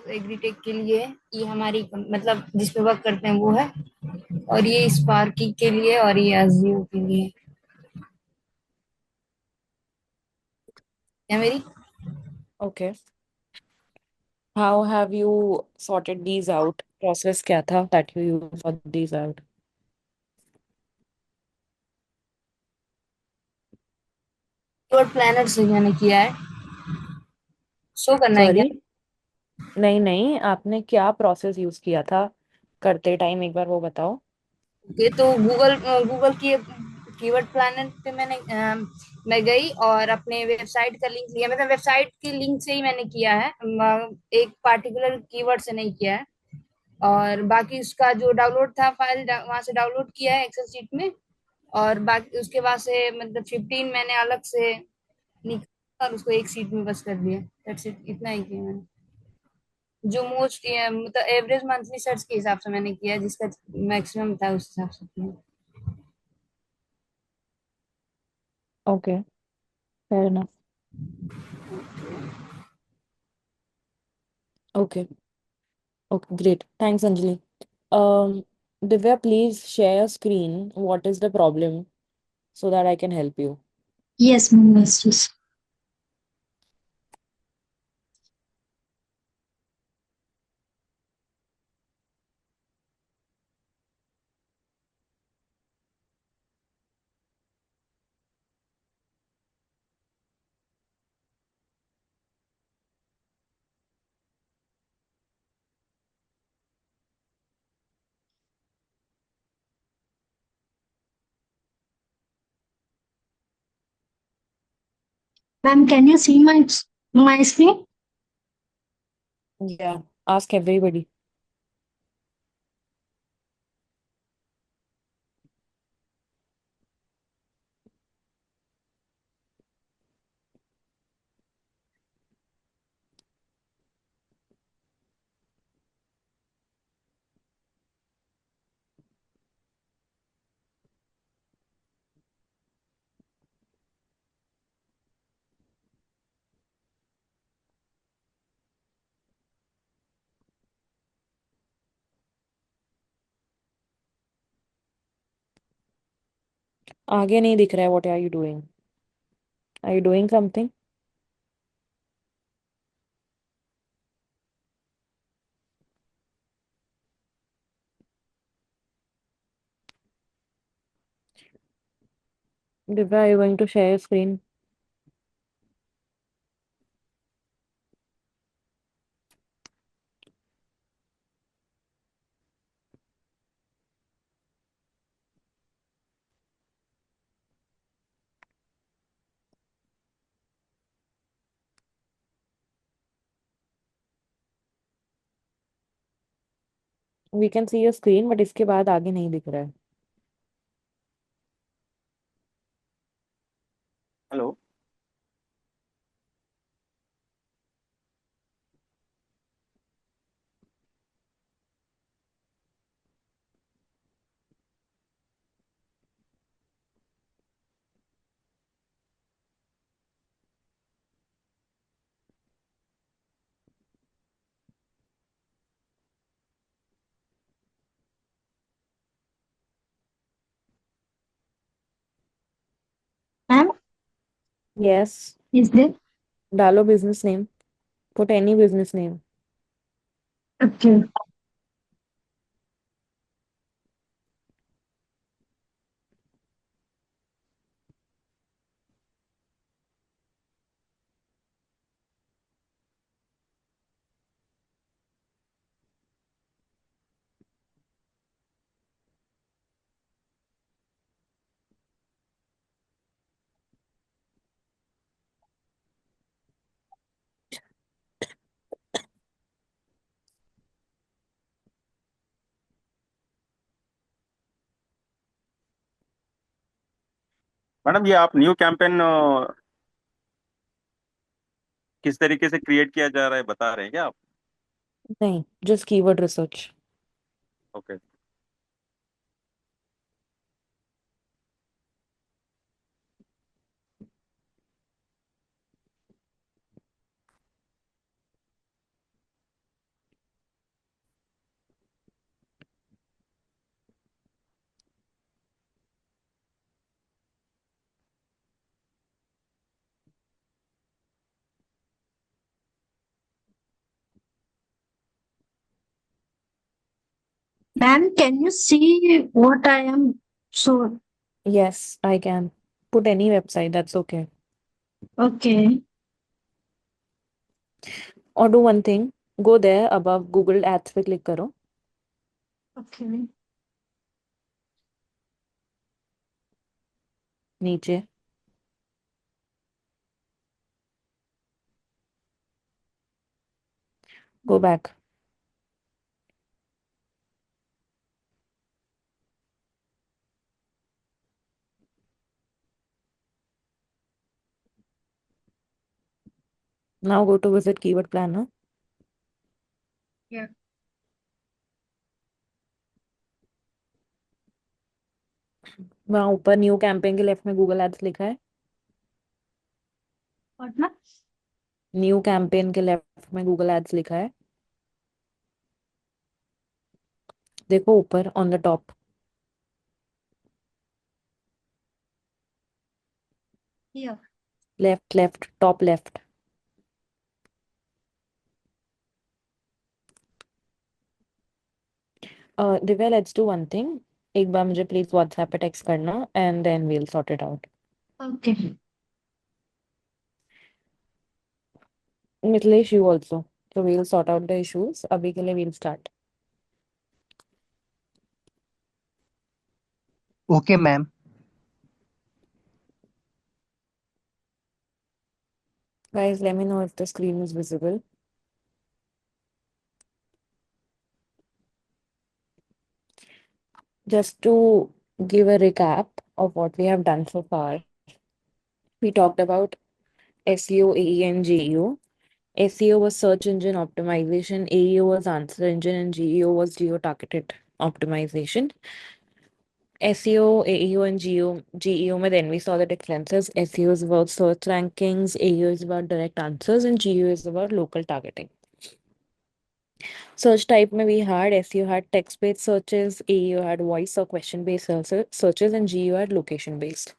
Agritech के लिए है। ये हमारी मतलब जिस पे वर्क करते हैं वो है। और ये स्पार्की के लिए और ये अजियो के लिए है मेरी। Okay, how have you sorted these out? Process क्या था that you use for these out? Keyword planner से मैंने किया है। शो करना है क्या? सॉरी, नहीं नहीं, आपने क्या प्रोसेस यूज किया था करते टाइम, एक बार वो बताओ। ओके, तो गूगल गूगल की कीवर्ड प्लानर पे मैं गई और अपने वेबसाइट का लिंक लिया। मतलब वेबसाइट की लिंक से ही मैंने किया है। एक पार्टिकुलर कीवर्ड से नहीं किया है। और बाकी उसका जो डाउनलोड था फाइल वहां से डाउनलोड किया है एक्सेल शीट में। और बाकी उसके बाद से मतलब 15 मैंने अलग से निकाला और उसको एक सीट में बस कर दिया। दैट्स इट, इतना ही किया मैंने। जो मोस्ट मतलब एवरेज मंथली सर्च के हिसाब से मैंने किया, जिसका मैक्सिमम था उस हिसाब से किया। Okay, fair enough. Okay, okay, great, thanks Anjali. um Divya, please share your screen. What is the problem so that I can help you? Yes, ma'am. Yes, yes. Ma'am, can you see my screen? Yeah, ask everybody. आगे नहीं दिख रहा है, what are you doing? Are you doing something? Divya, are you going to share your screen? We can see your screen, but इसके बाद आगे नहीं दिख रहा है। Hello. Ma'am, yes, is there? डालो business name, put any business name. Okay. Madam, ये आप न्यू कैंपेन किस तरीके से क्रिएट किया जा रहा है बता रहे हैं क्या आप? नहीं, just keyword research. Okay. Ma'am, can you see what I am so Yes, I can. Put any website, that's okay. okay. Or do one thing, go there above Google Ads पे click करो. Okay. नीचे. Go back. Now go to visit keyword planner. Yeah. वहाँ ऊपर new campaign के left में Google ads लिखा है. What ma'am? New campaign के लेफ्ट में गूगल एड्स लिखा है. देखो ऊपर on the top. Yeah. Left top left. Divya let's do one thing. एक बार मुझे प्लीज व्हाट्सएप पे टेक्स्ट करना and then we'll sort it out. Okay. Mithilesh you also. So we'll sort out the issues. अभी के लिए we'll start. Okay, ma'am. Guys, let me know if the screen is visible. Just to give a recap of what we have done so far, we talked about SEO, AE, and GEO. SEO was search engine optimization, AEO was answer engine, and GEO was geo-targeted optimization. SEO, AEO, and GEO, then we saw the differences. SEO is about search rankings, AEO is about direct answers, and GEO is about local targeting. Search type में we had SEO had text-based searches, AEO had voice or question-based searches, and GEO had location-based.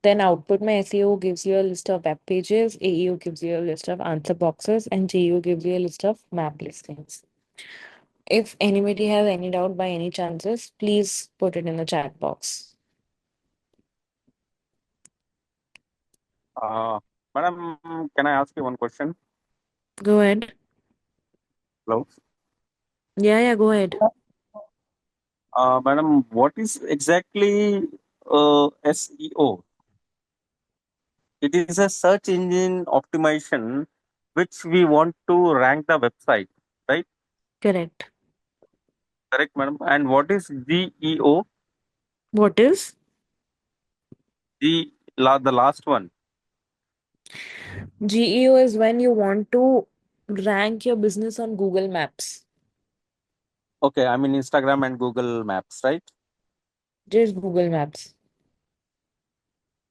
Then output में SEO gives you a list of web pages, AEO gives you a list of answer boxes, and GEO gives you a list of map listings. If anybody has any doubt by any chances, please put it in the chat box. Madam, can I ask you one question? Go ahead. Hello. Yeah, go ahead. Madam, what is exactly SEO? It is a search engine optimization which we want to rank the website, right? Correct. Correct, madam. And what is GEO? What is? The last one. GEO is when you want to rank your business on Google Maps. Okay, I mean Instagram and Google Maps, right? Just Google Maps.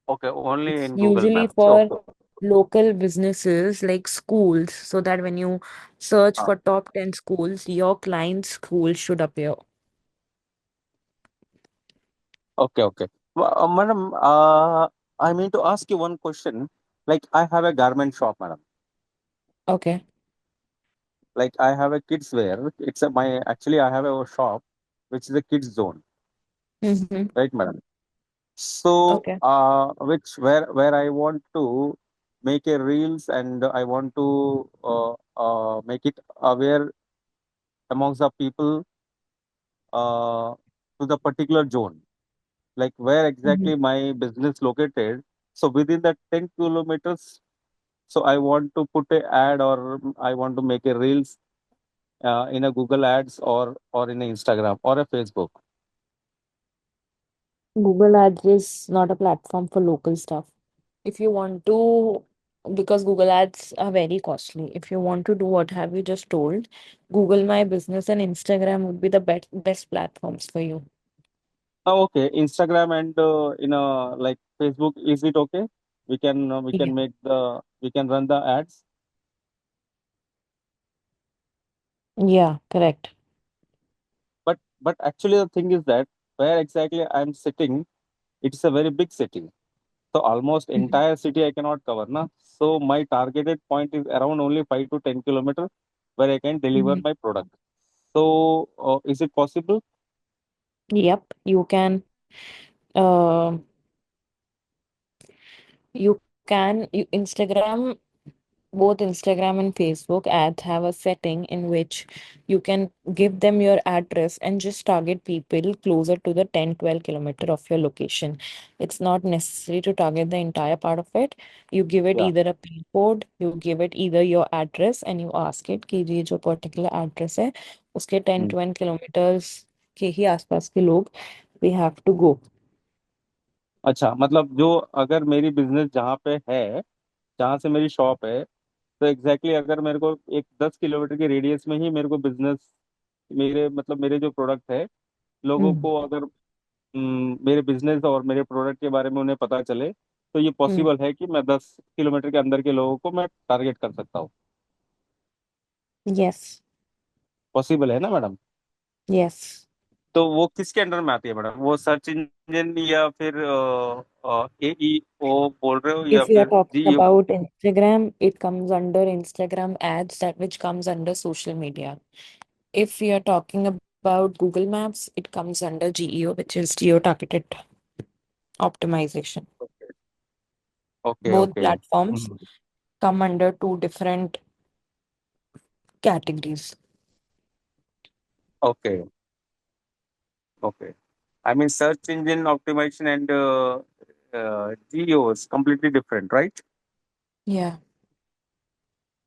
Okay, only It's in Google usually Maps. for Okay. local businesses like schools, so that when you search Ah, for top 10 schools, your client's school should appear. okay. Madam, I mean to ask you one question. Like I have a garment shop, madam. Okay. Like I have a kids wear. It's a my actually I have a shop which is a kids zone, Mm-hmm. right, madam? So Okay. which where I want to make a reels and I want to make it aware amongst the people to the particular zone, like where Mm-hmm. exactly my business located. So within that 10 kilometers, so I want to put a ad or I want to make a reels in a Google Ads or in a Instagram or a Facebook. Google Ads is not a platform for local stuff. If you want to, because Google Ads are very costly. If you want to do what have you just told, Google My Business and Instagram would be the best platforms for you. Oh, okay, Instagram and in a like Facebook, is it okay? We Yeah. can we can run the ads. Yeah, correct. But actually the thing is that where exactly I'm sitting, it's a very big city. So almost Mhm. entire city I cannot cover, na. So my targeted point is around only 5 to 10 kilometers where I can deliver Mhm. my product. So, is it possible? Yep, uh, you Instagram, both Instagram and Facebook ads have a setting in which you can give them your address and just target people closer to the 10-12 kilometer of your location. It's not necessary to target the entire part of it. You give it Yeah. either a pin code, you give it either your address and you ask it कि ये जो particular address है उसके 10-20 kilometers के ही आसपास के लोग we have to go. अच्छा, मतलब जो अगर मेरी बिजनेस जहाँ पे है, जहाँ से मेरी शॉप है, तो एग्जैक्टली अगर मेरे को एक 10 किलोमीटर के रेडियस में ही मेरे को बिजनेस, मेरे मतलब मेरे जो प्रोडक्ट है, लोगों हम्म को अगर मेरे बिजनेस और मेरे प्रोडक्ट के बारे में उन्हें पता चले, तो ये हम्म पॉसिबल है कि मैं 10 किलोमीटर के अंदर के लोगों को मैं टारगेट कर सकता हूँ। yes पॉसिबल है ना मैडम? yes. तो वो किसके अंडर में आती है मैडम? वो सर्च इंजन या फिर AEO बोल रहे हो या If you are फिर talking GEO? about Instagram, it comes under Instagram ads, that which comes under social media. If we are talking about Google Maps, it comes under GEO, which is geo-targeted optimization. Okay Both okay. platforms come under two different categories. Okay okay. I mean, search engine optimization and GEO is completely different, right? Yeah,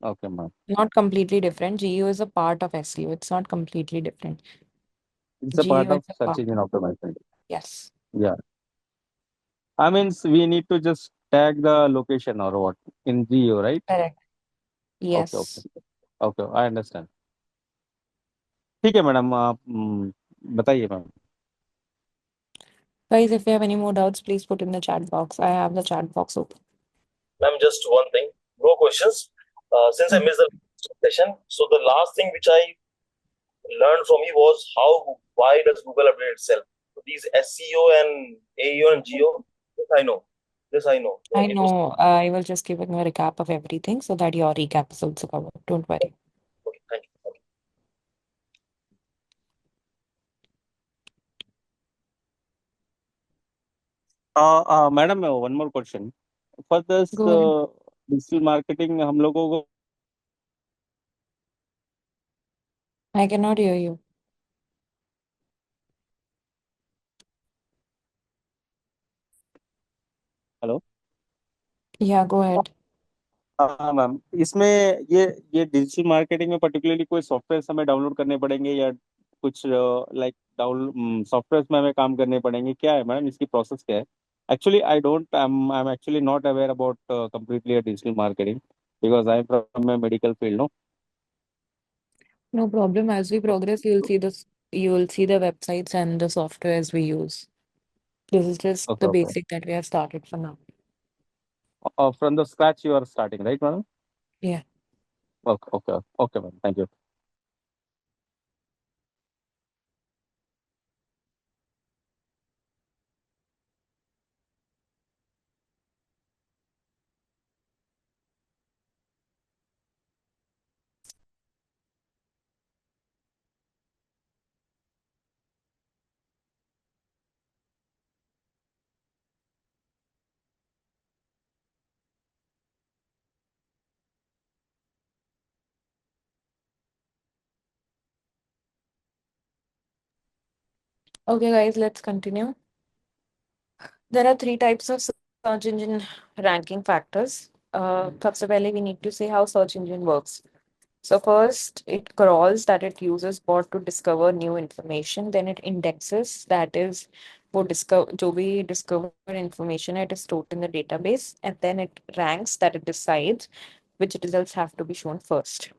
Okay, ma'am. not completely different. GEO is a part of SEO. It's not completely different. It's a part GEO is of a search part. engine optimization. Yes, Yeah. I mean, we need to just tag the location or what in GEO, right? correct. Okay, okay, Yes. okay. I understand. ठीक है madam, आप बताइए ma'am. Guys, if you have any more doubts, please put in the chat box. I have the chat box open. Ma'am, just one thing. No questions. Since I missed the session, so the last thing which I learned from you was why does Google update itself? So these SEO and AEO and GEO, this I know. This I know. I Don't need to. know. I will just give a recap of everything so that your recap is also covered. Don't worry. Okay, thank you. Thank you. Madam, one more question for this Go ahead. Digital marketing हम लोगों को। I cannot hear you. Hello. Yeah, go ahead. हाँ ma'am, इसमें ये digital marketing में particularly कोई software हमें download करने पड़ेंगे या कुछ लाइक डाउन सॉफ्टवेयर में हमें काम करने पड़ेंगे? क्या है मैडम, इसकी प्रोसेस क्या है? Actually I am actually not aware about completely digital marketing because I am from medical field, no. No problem. As we progress, you will see the websites and the softwares we use. This is just okay the okay. basic that we have started for now. From the scratch you are starting, right madam? Yeah. Okay okay okay ma'am, thank you. Okay, guys, let's continue. There are three types of search engine ranking factors. सबसे पहले we need to say how search engine works. So first, it crawls, that it uses bot to discover new information. Then it indexes, that is, वो discover जो भी discover information है, it is stored in the database, and then it ranks, that it decides which results have to be shown first.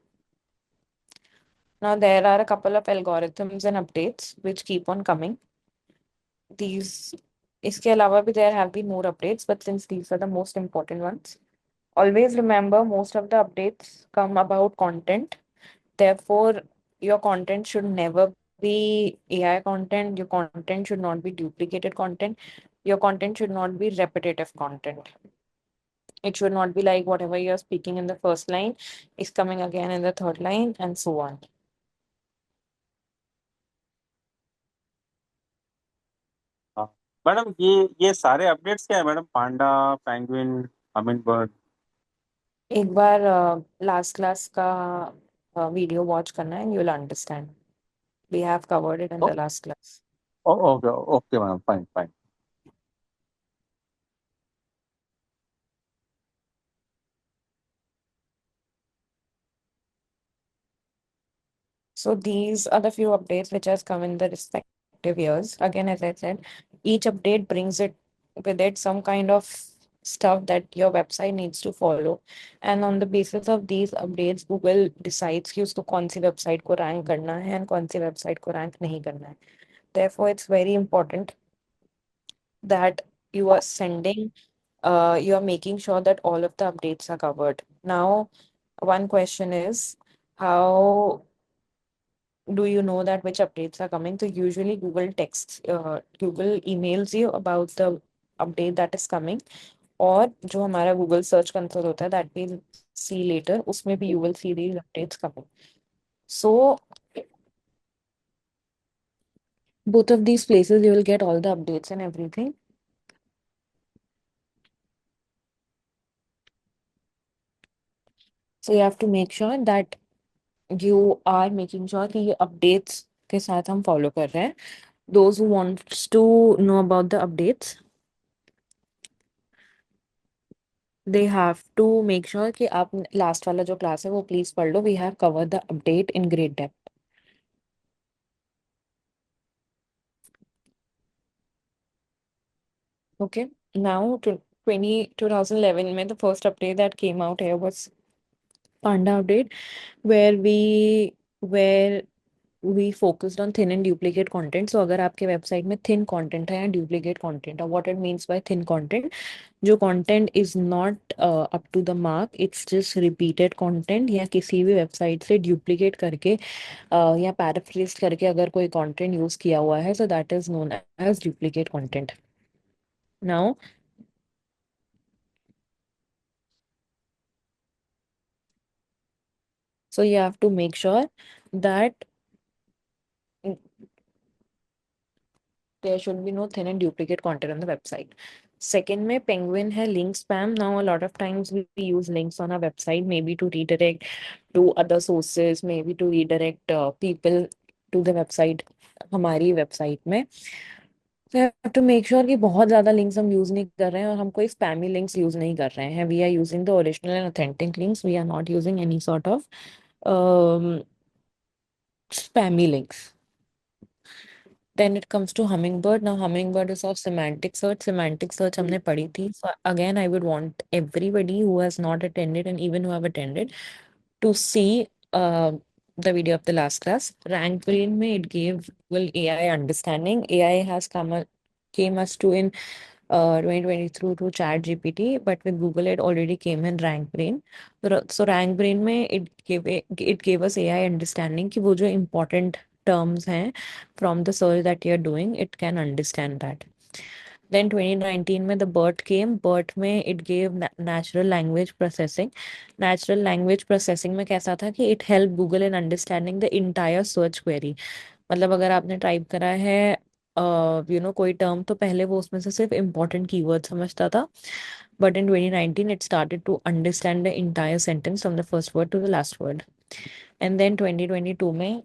Now there are a couple of algorithms and updates which keep on coming. These इसके अलावा भी there have been more updates, but since these are the most important ones, always remember most of the updates come about content. Therefore, your content should never be AI content. Your content should not be duplicated content. Your content should not be repetitive content. It should not be like whatever you're speaking in the first line is coming again in the third line and so on. Madam ये सारे updates क्या है madam? Panda, penguin, hummingbird. एक बार last class का video watch करना है, you will understand. We have covered it in the last class. Okay okay madam, fine fine. So these are the few updates which has come in the respective years. Again, as I said, each update brings it with it some kind of stuff that your website needs to follow. And on the basis of these updates, Google decides कि उसको कौन सी website को rank करना है and कौन सी website को rank नहीं करना है. Therefore, it's very important that you are sending, you are making sure that all of the updates are covered. Now, one question is, how do you know that which updates are coming? So usually Google emails you about the update that is coming, और जो हमारा Google Search Console होता है, that we'll see later, उसमें भी you will see these updates coming. So both of these places you will get all the updates and everything. So you have to make sure that you are making sure कि ये updates के साथ हम follow कर रहे हैं. Those who wants to know about the updates, they have to make sure कि आप लास्ट वाला जो क्लास है वो प्लीज पढ़ लो. We have cover the update in great depth. Okay, now 2011 में the first update that came out here was panda update, where where we focused on thin and duplicate content. So अगर आपके website में thin content है या duplicate content है, what it means by thin content, जो content is not up to the mark, it's just repeated content, या किसी भी वेबसाइट से डुप्लीकेट करके या पैराफ्रेज करके अगर कोई कंटेंट यूज किया हुआ है, so that is known as duplicate content. Now so you have to make sure that there should be no thin and duplicate content on the website. Second में penguin है link spam. Now a lot of times we use links on our website, maybe to redirect to other sources, maybe to redirect people to the website, हमारी website में. So you have to make sure कि बहुत ज़्यादा links हम use नहीं कर रहे हैं और हम कोई spammy links use नहीं कर रहे हैं. We are using the original and authentic links. We are not using any sort of um, spammy links. Then it comes to Hummingbird. Now Hummingbird is of semantic search. Semantic search हमने पढ़ी थी. So again, I would want everybody who has not attended and even who have attended to see the video of the last class. Rank Brain में it gave well AI understanding. AI has came us to in 2020 through to Chat GPT, but with Google it already came in Rank Brain. So Rank Brain में it gave us AI understanding कि वो जो important terms हैं from the search that you're doing, it can understand that. Then 2019 में the BERT came. BERT में it gave natural language processing. Natural language processing में कैसा था कि it helped Google in understanding the entire search query. मतलब अगर आपने type करा है कोई टर्म, तो पहले वो उसमें से सिर्फ इम्पोर्टेंट कीवर्ड समझता था, but in 2019 it started to understand the entire sentence from the first word to the last word. And then 2022 में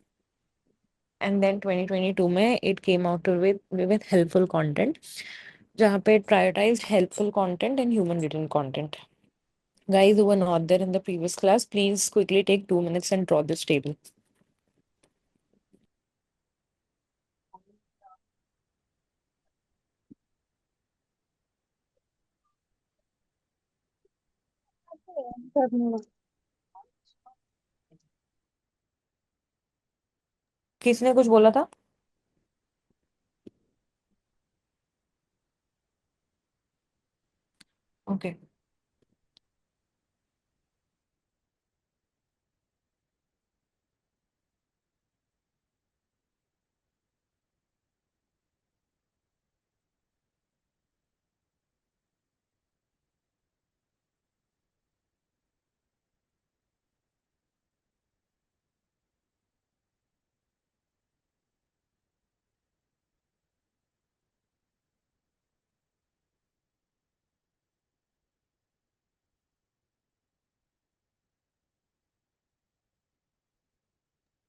एंड देन 2022 में it came out with helpful content, जहाँ पे prioritised helpful content and human written content. Guys who were not there in the previous class, please quickly take 2 minutes and draw this table. किसने कुछ बोला था? Okay.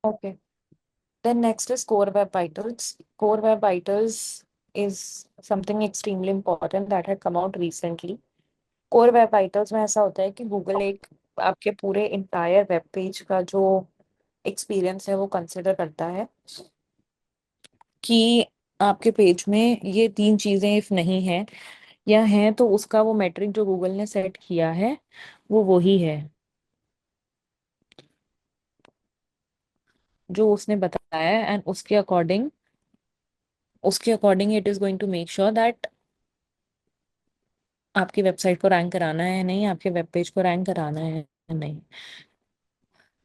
Okay. Then next is Core Web Vitals. Core Web Vitals is something extremely important that had come out recently. Core web vitals में ऐसा होता है कि Google एक आपके पूरे इंटायर वेब पेज का जो एक्सपीरियंस है वो कंसिडर करता है कि आपके पेज में ये तीन चीजें इफ नहीं है या है तो उसका वो मेट्रिक जो गूगल ने सेट किया है वो वही है जो उसने बताया है एंड उसके according it is going to make sure that आपकी वेबसाइट को रैंक कराना है नहीं, आपके वेब पेज को रैंक कराना है नहीं।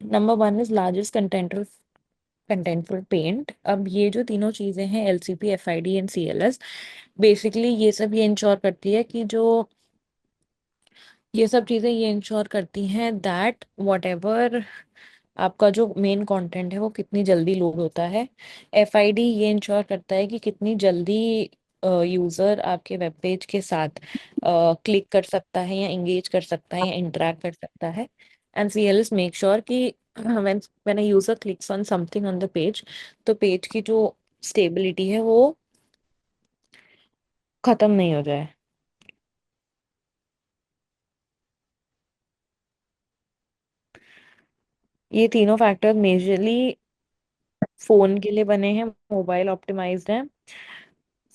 Number one is largest contentful paint. अब ये जो तीनों चीजें हैं LCP, FID and CLS, basically ये इंश्योर करती है कि जो ये सब चीजें ये इंश्योर करती हैं दैट वॉट एवर आपका जो मेन कंटेंट है वो कितनी जल्दी लोड होता है। एफआईडी ये इंश्योर करता है कि कितनी जल्दी यूजर आपके वेब पेज के साथ क्लिक कर सकता है या इंगेज कर सकता है या इंटरेक्ट कर सकता है। एंड सीएलएस मेक श्योर कि when when a user clicks on something on the page तो पेज की जो स्टेबिलिटी है वो खत्म नहीं हो जाए। ये तीनों फैक्टर मेजरली फोन के लिए बने हैं, मोबाइल ऑप्टिमाइज्ड हैं,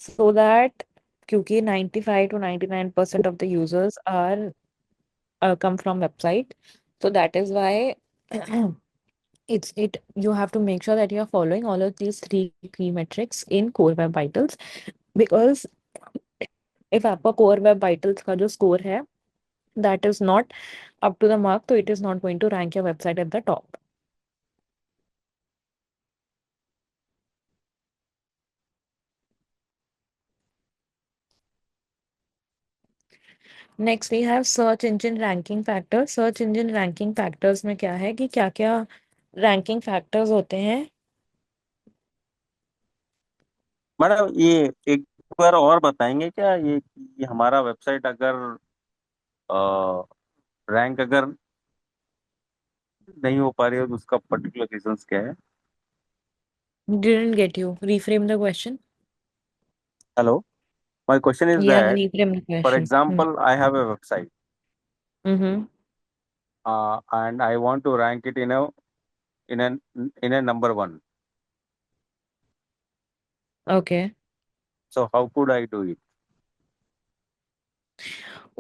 सो दैट क्योंकि 95 to 99% of the users are come from website, so that is why it you have to make sure that you are following all of these three key metrics in core web vitals, because if आपका core web vitals का जो score है that is not up to the mark, so it is not going to rank your website at the top. Next we have search engine ranking factor. Search engine ranking factors में क्या है कि क्या क्या ranking factors होते हैं। Madam ये एक बार और बताएंगे क्या, ये कि हमारा वेबसाइट अगर रैंक अगर नहीं हो पा रही है तो उसका पर्टिकुलर रीजंस क्या है? Didn't get you. Reframe the question. Hello, my question is Yeah, that reframe the for question. Example I have a website Mm-hmm. and I want to rank it in a in a number one. Okay. So how could I do it?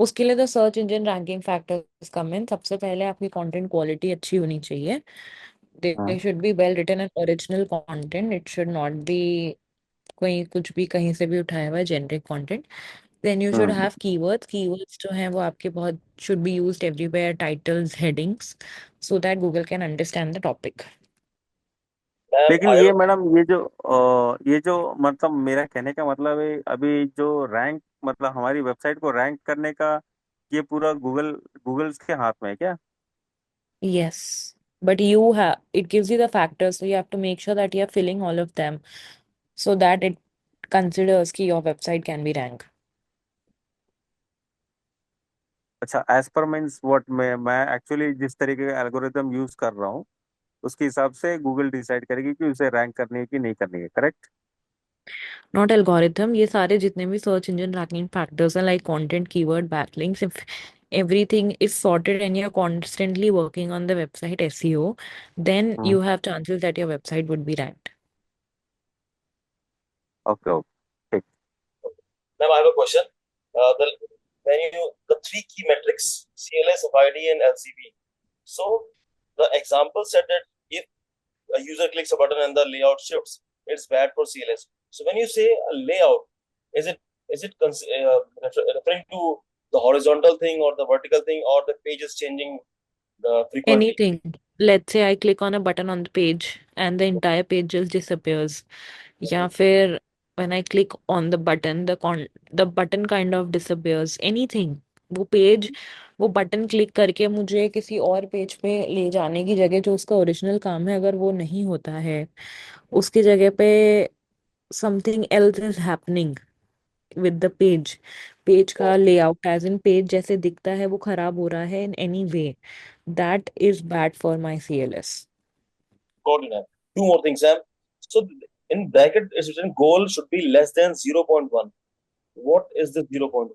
उसके लिए तो search engine ranking factors कम इन। सबसे पहले आपकी content quality अच्छी होनी चाहिए। They हाँ। Should be well written and original content, it should not be कोई कुछ भी कहीं से भी उठाया हुआ generic content. Then you should hmm. Have keywords. Keywords जो हैं वो आपके बहुत should be used everywhere, titles, headings, so that Google can understand the topic. Ma'am, लेकिन I have ये a मैडम ये जो मतलब मेरा कहने का मतलब है अभी जो रैंक मतलब हमारी वेबसाइट को रैंक करने का ये पूरा गूगल्स के हाथ में है क्या? Yes, but it gives you the factors, so you have to make sure that you are filling all of them so that it considers कि your website can be ranked. अच्छा, एज पर मीन्स व्हाट मैं actually जिस तरीके का algorithm use कर रहा हूँ उसके हिसाब से गूगल डिसाइड करेगी कि उसे रैंक करनी है कि नहीं करनी है, करेक्ट? Not algorithm, ये सारे जितने भी search engine ranking factors हैं like content, keyword, backlinks, if everything is sorted and you're constantly working on the website SEO, then you have chances that your website would be ranked. Okay okay, ठीक। Ma'am, I have a question. The three key metrics, CLS, FID, and LCP. So the example said that if a user clicks a button and the layout shifts, it's bad for CLS. So when you say a layout, is it referring to the horizontal thing or the vertical thing, or the page is changing frequently? Anything. Let's say I click on a button on the page and the entire page just disappears. या फिर when I click on the button, the button kind of disappears. Anything. वो page वो button click करके मुझे किसी और page पे ले जाने की जगह जो उसका ओरिजिनल काम है अगर वो नहीं होता है, उसकी जगह पे something else is happening with the page, page का लेआउट एज इन पेज जैसे दिखता है वो खराब हो रहा है in any way, that is bad for my CLS. Got it, ma'am. Two more things, Sam. So in bracket, it's written goal should be less than 0.1. What is the 0.1?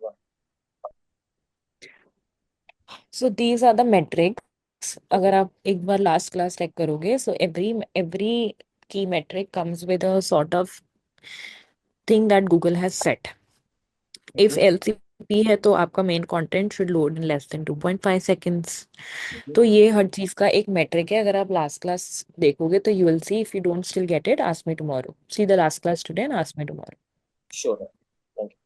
So these are the metrics. अगर आप एक बार last class check करोगे, so every key metric comes with a sort of thing that Google has set. If LCP है तो आपका main content should load in less than 2.5 seconds. तो ये हर चीज का एक metric है. अगर आप last class देखोगे तो you will see. If you don't still get it, ask me tomorrow. See the last class today and ask me tomorrow. Sure. Thank you.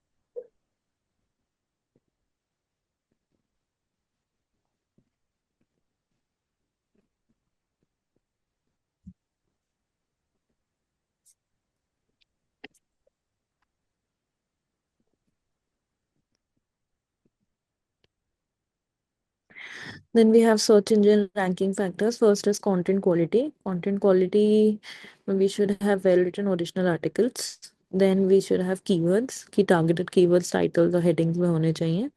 Then we have search engine ranking factors. First is content quality. Content quality, we should have well-written original articles. Then we should have keywords. की targeted keywords, titles और headings में होने चाहिए.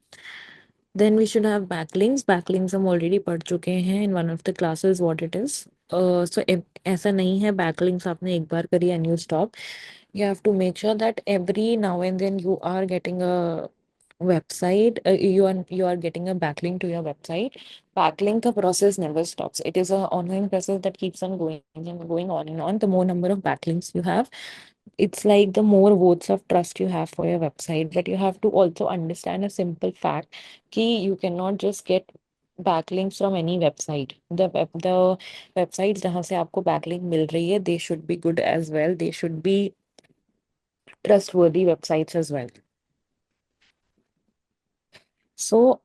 Then we should have backlinks. Backlinks हम already पढ़ चुके हैं in one of the classes what it is. So ऐसा नहीं है backlinks आपने एक बार करी and you stop. You have to make sure that every now and then you are getting a website, you are getting a backlink to your website. Backlink, the process never stops. It is an online process that keeps on going and going on and on. The more number of backlinks you have, it's like the more votes of trust you have for your website. But you have to also understand a simple fact कि you cannot just get backlinks from any website. The websites जहाँ से आपको backlink मिल रही है, they should be good as well. They should be trustworthy websites as well. So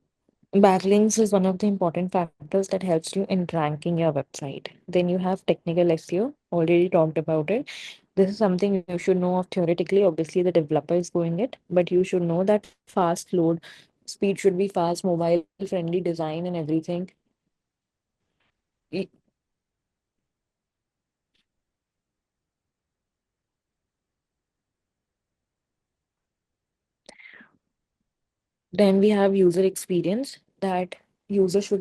backlinks is one of the important factors that helps you in ranking your website. Then you have technical SEO, already talked about it. This is something you should know of theoretically. Obviously, the developer is doing it, but you should know that fast load speed should be fast, mobile friendly design, and everything. Y- Then we have user experience that user should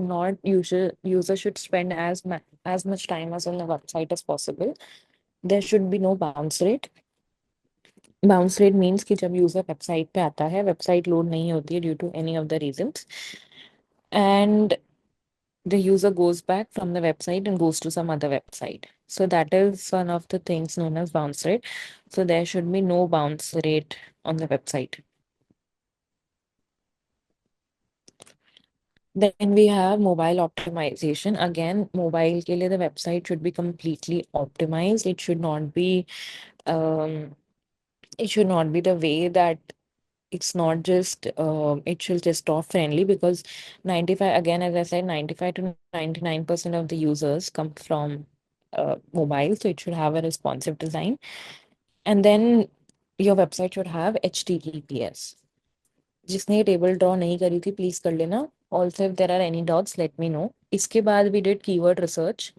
spend as much time as on the website as possible. There should be no bounce rate. Bounce rate means कि जब user website पे आता है, website load नहीं होती है due to any of the reasons, and the user goes back from the website and goes to some other website. So that is one of the things known as bounce rate. So there should be no bounce rate on the website. Then we have mobile optimization. Again, mobile ke liye the website should be completely optimized. It should not be the way that it's not just it should just stop friendly, because 95, again as I said, 95 to 99% of the users come from mobile, so it should have a responsive design. And then your website should have HTTPS. जिसने ये table draw नहीं करी थी please कर लेना. Also if there are any doubts let me know. इसके बाद we did keyword research,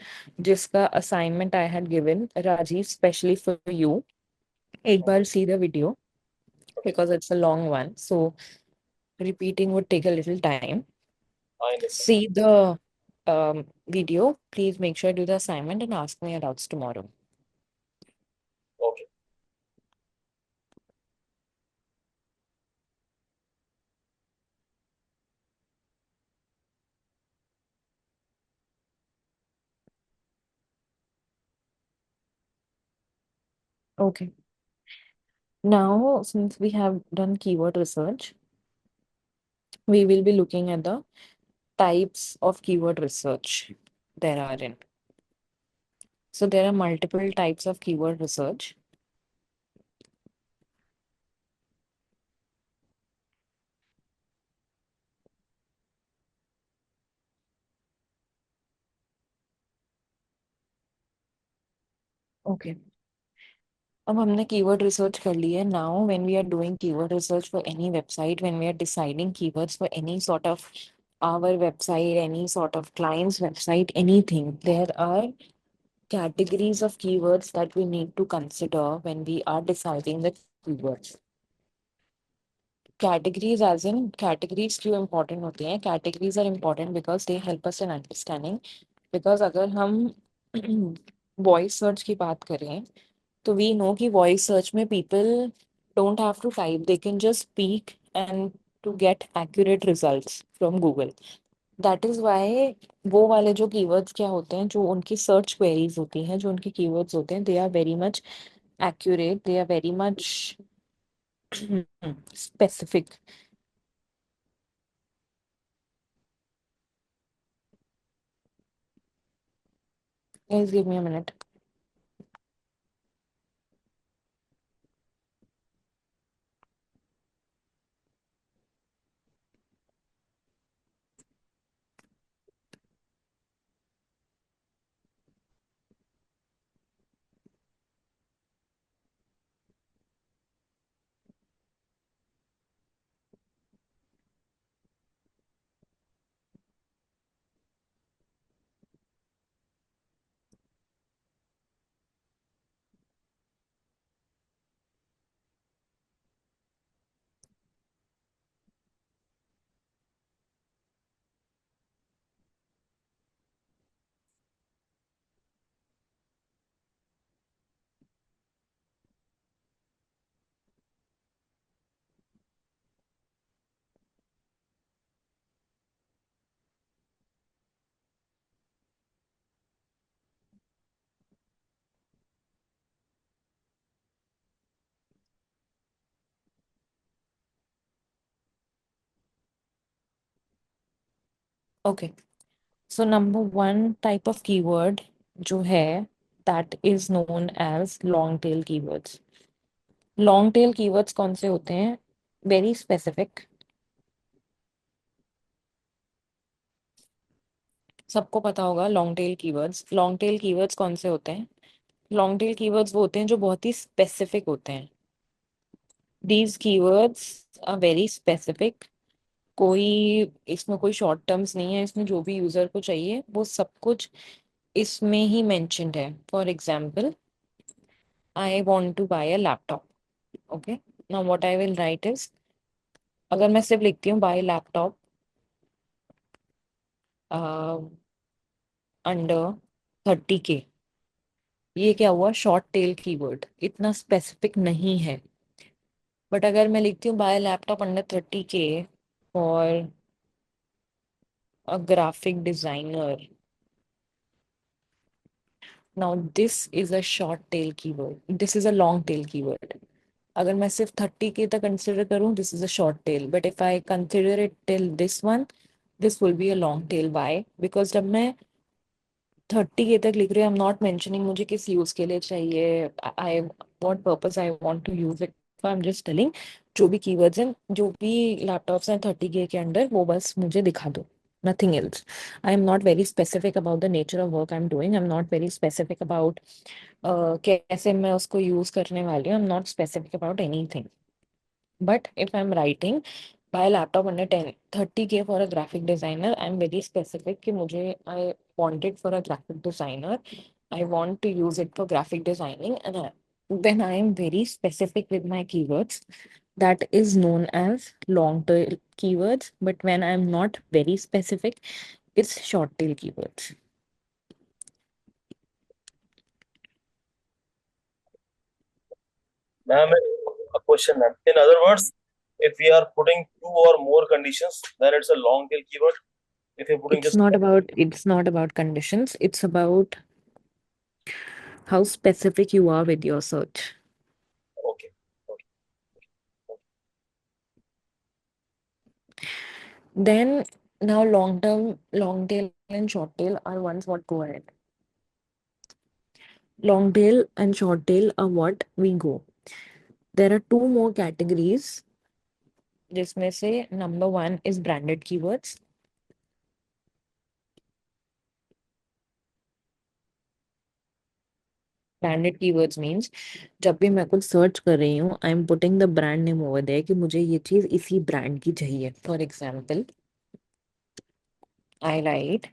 जिसका assignment I had given Rajiv specially for you. एक बार see the video because it's a long one, so repeating would take a little time. I understand. See the video. Please make sure you do the assignment and ask me your doubts tomorrow. Okay. Okay. Now, since we have done keyword research, we will be looking at the types of keyword research there are in. So there are multiple types of keyword research. Okay. अब हमने keyword research कर ली है. Now, when we are doing keyword research for any website, when we are deciding keywords for any sort of our website, any sort of client's website, anything, there are categories of keywords that we need to consider when we are deciding the keywords. Categories, as in categories क्यों important होती हैं? Categories are important because they help us in understanding. Because अगर हम voice search की बात करें तो we know कि वॉइस सर्च में people don't have to type, they can just speak and to get accurate results from Google. That is why वो वाले जो कीवर्ड्स क्या होते हैं, जो उनकी सर्च क्वेरीज होती हैं, जो उनके कीवर्ड्स होते हैं, they are very much accurate, they are very much specific. Guys, give me a minute. Okay. So number one type of keyword जो है, that is known as long tail keywords. Long tail keywords कौन से होते हैं? Very specific. सबको पता होगा long tail keywords. Long tail keywords कौन से होते हैं? लॉन्ग टेल कीवर्ड्स वो होते हैं जो बहुत ही स्पेसिफिक होते हैं। These keywords are very specific. कोई इसमें कोई शॉर्ट टर्म्स नहीं है, इसमें जो भी यूजर को चाहिए वो सब कुछ इसमें ही मेंशन्ड है। For example, I want to buy a laptop. Okay, now what I will write is, अगर मैं सिर्फ लिखती हूँ बाय लैपटॉप अंडर 30K, ये क्या हुआ? शॉर्ट टेल कीवर्ड, इतना स्पेसिफिक नहीं है। बट अगर मैं लिखती हूँ buy laptop under 30K for a graphic designer, now this is a short tail keyword, this is a long tail keyword. अगर मैं सिर्फ 30K तक कंसिडर करूं, this is a short tail, but if I consider it till this one, this will be a long tail. Why? Because जब मैं 30K तक लिख रही हूँ, आई एम नॉट मेंशनिंग मुझे किस यूज के लिए चाहिए, I what purpose I want to use it, I am just telling जो भी कीवर्ड्स हैं, जो भी लैपटॉप्स हैं 30K के अंडर, वो बस मुझे दिखा दो, nothing else. I am not very specific about the nature of work I'm doing. I'm not very specific about कैसे मैं उसको यूज करने वाली हूँ। I'm not specific about anything. But if I'm writing buy a laptop under 30K for a graphic designer, I'm very specific कि मुझे I want it for a graphic designer. I want to use it for graphic designing, and when I am very specific with my keywords, that is known as long tail keywords. But when I'm not very specific, it's short tail keywords. Ma'am, a question, ma'am. In other words, if we are putting two or more conditions, then it's a long tail keyword. If you're putting It's just not about conditions. It's about how specific you are with your search. okay, okay. Then now long term, long tail and short tail are ones what go ahead. Long tail and short tail are what we go. There are two more categories. जिसमें से number one is branded keywords. Branded keywords means जब भी मैं कुछ search कर रही हूँ, I am putting the brand name over there कि मुझे ये चीज इसी ब्रांड की चाहिए। For example, I write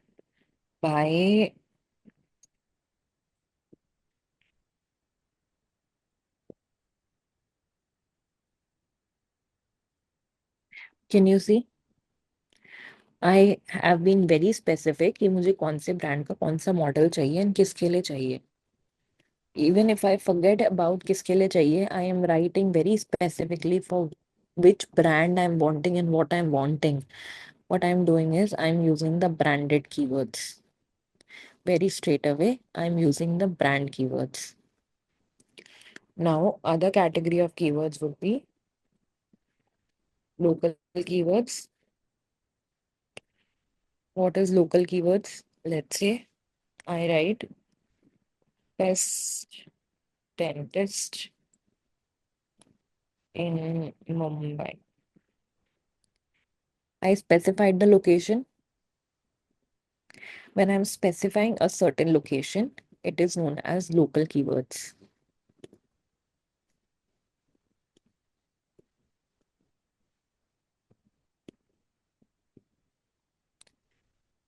buy can you see, I have been very specific कि मुझे कौन से ब्रांड का कौन सा मॉडल चाहिए एंड किसके लिए चाहिए। Even if I forget about किसके लिए चाहिए, I am writing very specifically for which brand I'm wanting and what I'm wanting. What I'm doing is I'm using the branded keywords. Very straight away, I'm using the brand keywords. Now, other category of keywords would be local keywords. What is local keywords? Let's say I write best dentist in Mumbai. I specified the location. When I'm specifying a certain location, it is known as local keywords.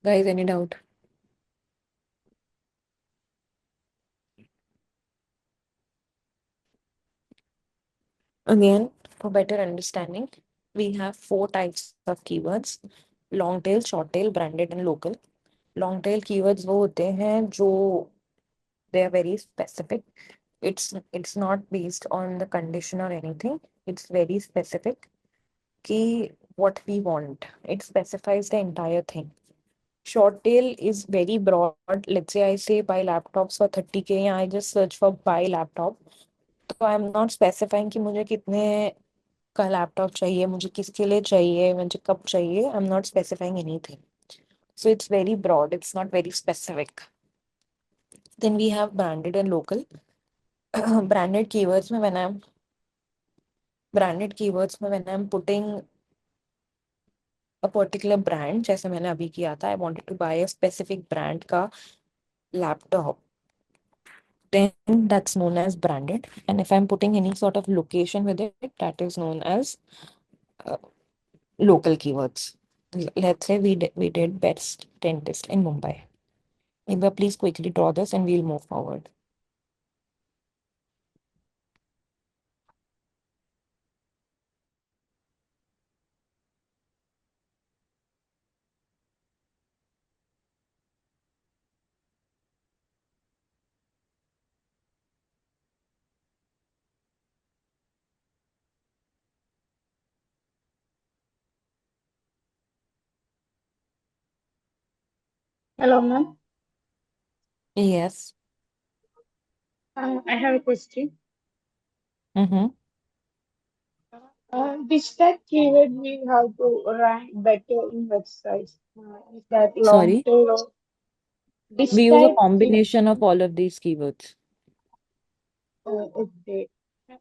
Guys, any doubt? Again, for better understanding, we have 4 types of keywords: long tail, short tail, branded and local. Long tail keywords वो होते हैं जो they are very specific. It's not based on the condition or anything. It's very specific कि what we want. It specifies the entire thing. Short tail is very broad. Let's say I say buy laptops for 30K, या I just search for buy laptop. तो I am not specifying कि मुझे कितने का laptop चाहिए, मुझे किसके लिए चाहिए, मुझे कब चाहिए. I am not specifying anything. So it's very broad. It's not very specific. Then we have branded and local. Branded keywords में when I'm putting a particular brand, जैसे मैंने अभी किया था, I wanted to buy a specific brand का laptop, then that's known as branded. And if I'm putting any sort of location with it, that is known as uh, local keywords. Let's say we did best dentist in Mumbai. Maybe please quickly draw this and we'll move forward. Hello, ma'am. Yes. I have a question. Mm-hmm. Which type keyword we have to rank better in websites? Is that long Sorry. tail or We which use a type combination of all of these keywords. okay.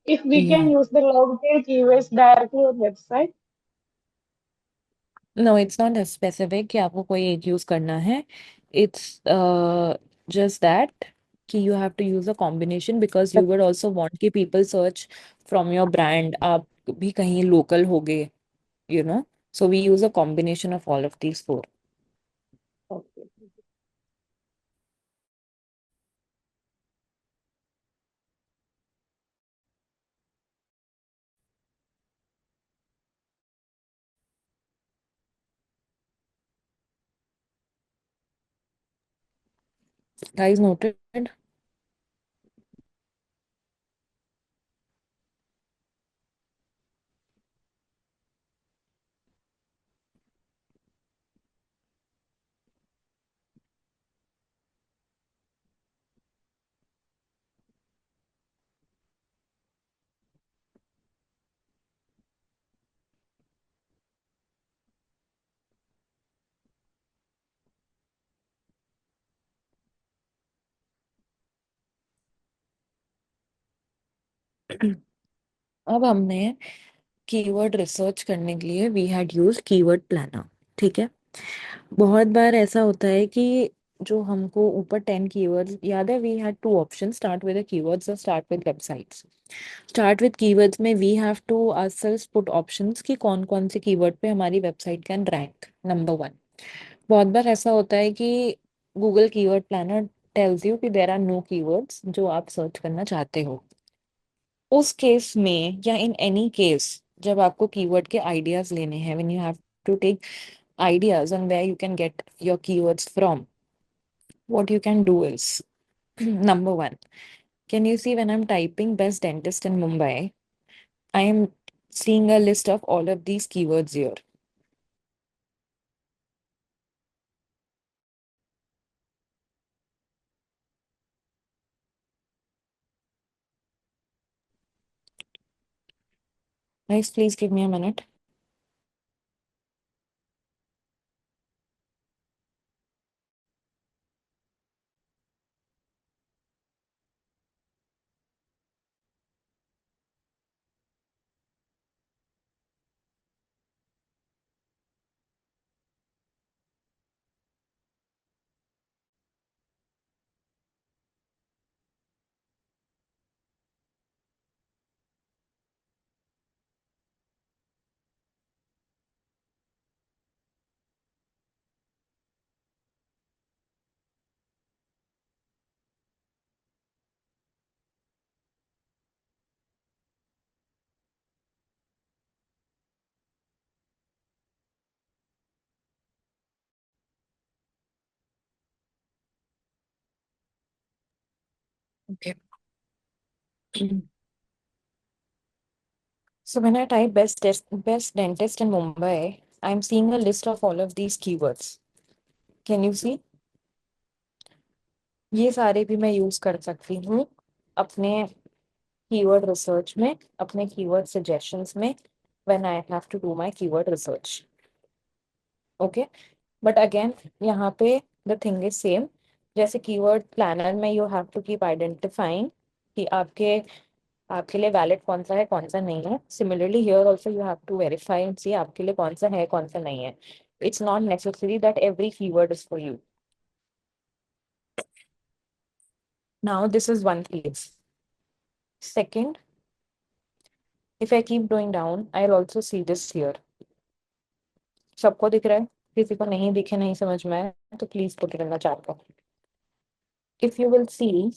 If we can Yeah. use the long tail keywords directly on website, No, it's not as specific कि आपको कोई एक use करना है. It's just that कि you have to use a combination because you would also want कि people search from your brand. आप भी कहीं local होगे, you know. So we use a combination of all of these 4. okay. Guys, noted? अब हमने keyword research करने के लिए we had use keyword planner. ठीक है. बहुत बार ऐसा होता है कि जो हमको ऊपर 10 कीवर्ड्स याद है, we had 2 option, start with keywords और start with websites. Start with keywords में we have to ask put options कि कौन कौन से कीवर्ड पे हमारी वेबसाइट कैन रैंक नंबर 1. बहुत बार ऐसा होता है कि Google keyword planner tells you कि देर आर नो कीवर्ड्स जो आप सर्च करना चाहते हो. उस केस में या इन एनी केस जब आपको कीवर्ड के आइडियाज लेने हैं, when you have to take ideas on where you can get your keywords from, what you can do is number 1, Can you see when I'm typing best dentist in Mumbai, I am seeing a list of all of these keywords here. Guys, please give me a minute. Okay. So when I type best dentist in Mumbai, I'm seeing a list of all of these keywords. Can you see? ये सारे भी मैं use कर सकती हूँ अपने keyword research में, अपने कीवर्ड सजेशंस में, when I have to do my keyword research. Okay, but again यहाँ पे the thing is same. जैसे कीवर्ड प्लानर में you have to keep identifying कि आपके लिए वैलिड कौन सा है कौन सा नहीं है. Similarly here also you have to verify and see आपके लिए कौन सा है कौन सा नहीं है. It's not necessary that every keyword is for you. Now this is one case. Second, if I keep going down, I'll also see this here. सबको दिख रहा है? किसी को नहीं दिखे, नहीं समझ में आए तो please put it in the chat box. If you will see,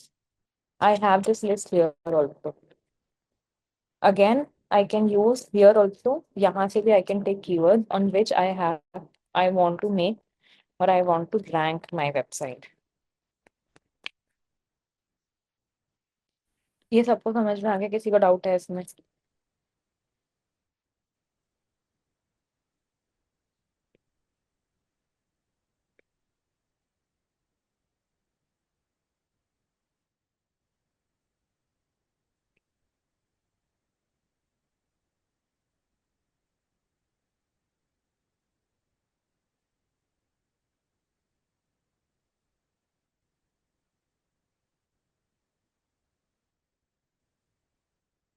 I have this list here also. Again, I can use here also. यहाँ से भी I can take keywords on which I want to make or I want to rank my website. ये सबको समझ में आ गया? किसी को डाउट है इसमें?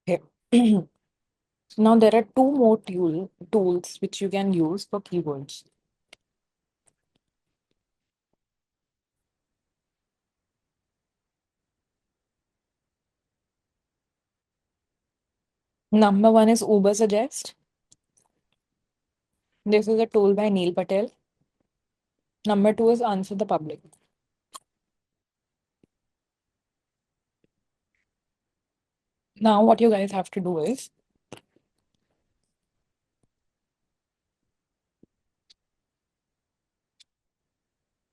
Okay. Now there are two more tools which you can use for keywords. Number one is Ubersuggest. This is a tool by Neil Patel. Number two is Answer the Public. Now what you guys have to do is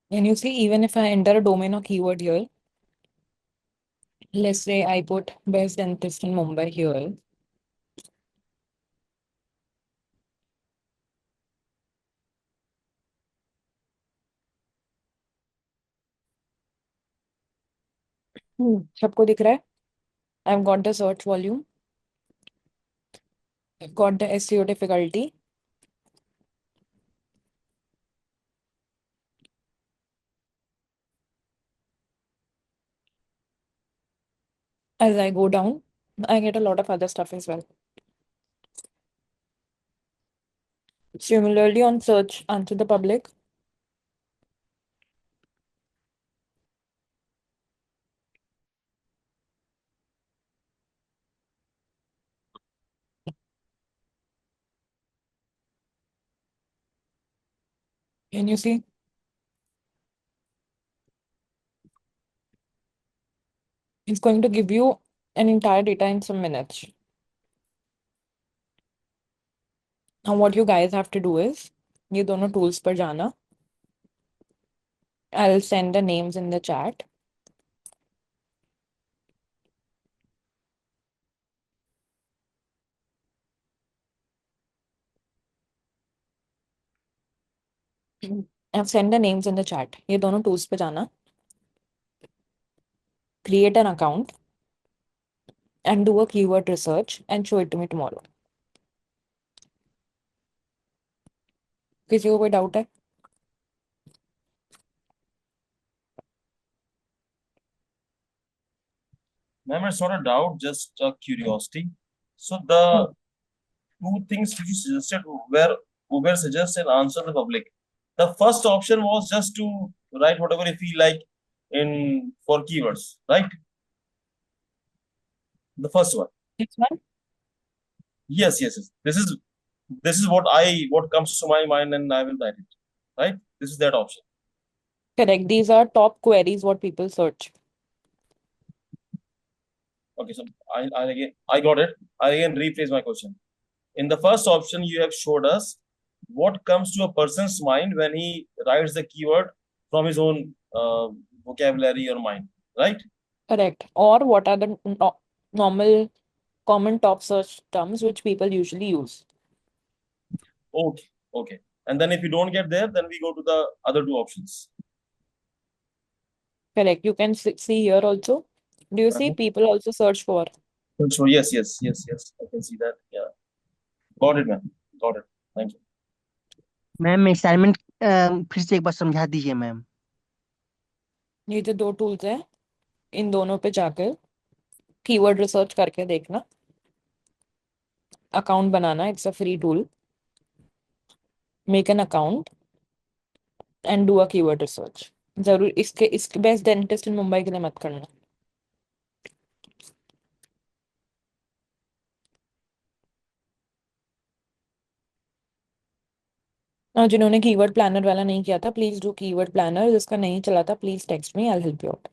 and you see, even if I enter a domain or keyword here, let's say I put best dentist in Mumbai here. सबको दिख रहा है? I've got the search volume. I've got the SEO difficulty. As I go down, I get a lot of other stuff as well. Similarly, on search, Answer the Public. Can you see? It's going to give you an entire data in some minutes. Now what you guys have to do is, ये दोनों tools पर जाना. I'll send the names in the chat. I've sent the names in the chat. ये दोनों tools पे जाना, create an account and do a keyword research and show it to me tomorrow. किसी को कोई डाउट है? Ma'am, it's not a doubt, just a curiosity. So the two things which you suggested were Uber suggests and answer the public. The first option was just to write whatever you feel like in for keywords, right? The first one. This one? Yes, yes, yes. This is what comes to my mind and I will write it. Right? This is that option. Correct. These are top queries what people search. Okay, so I got it. I again rephrase my question. In the first option, you have showed us what comes to a person's mind when he writes the keyword from his own vocabulary or mind, right? Correct. Or what are the normal common top search terms which people usually use? Okay, okay. And then if you don't get there, then we go to the other two options. Correct. You can see here also. Do you see people also search for? So yes, yes, yes, yes. I can see that. Yeah. Got it, ma'am. Got it. Thank you. Ma'am assignment फिर से एक बार समझा दीजिए ma'am. ये जो दो tools हैं, इन दोनों पे जाकर कीवर्ड रिसर्च करके देखना. Account banana, it's a free tool. Make an account and do a keyword research. जरूर इसके बेस्ट डेंटिस्ट इन मुंबई के लिए मत करना. और जिन्होंने कीवर्ड प्लानर वाला नहीं किया था, प्लीज डू कीवर्ड प्लानर. जिसका नहीं चला था, please text me, I will help you out.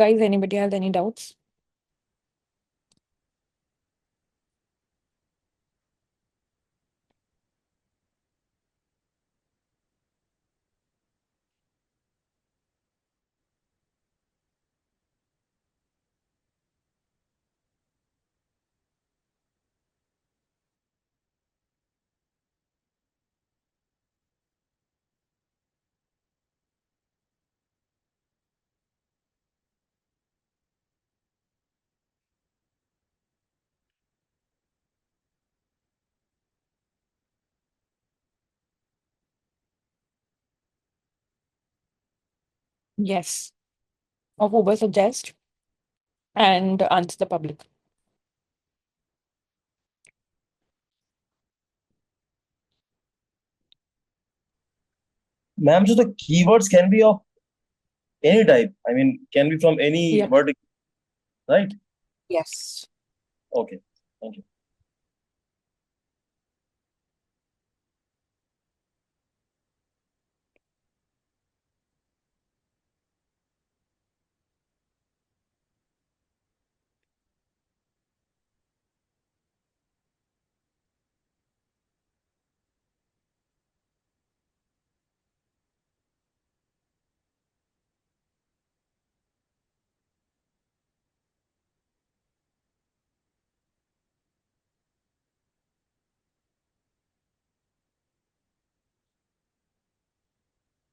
Guys, anybody has any doubts? Yes. Of Uber suggest and answer the public. Ma'am, so the keywords can be of any type. I mean, can be from any Yep. vertical, right? Yes. Okay. Thank you.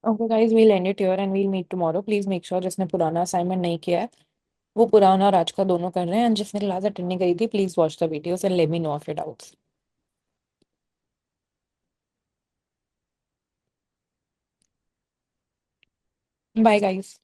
Okay, guys, we'll end it here and we'll meet tomorrow. Please make sure जिसने पुराना assignment नहीं किया है, वो पुराना और आज का दोनों कर रहे हैं. एंड जिसने क्लास अटेंड नहीं करी थी, please watch the videos and let me know of your doubts. Bye guys.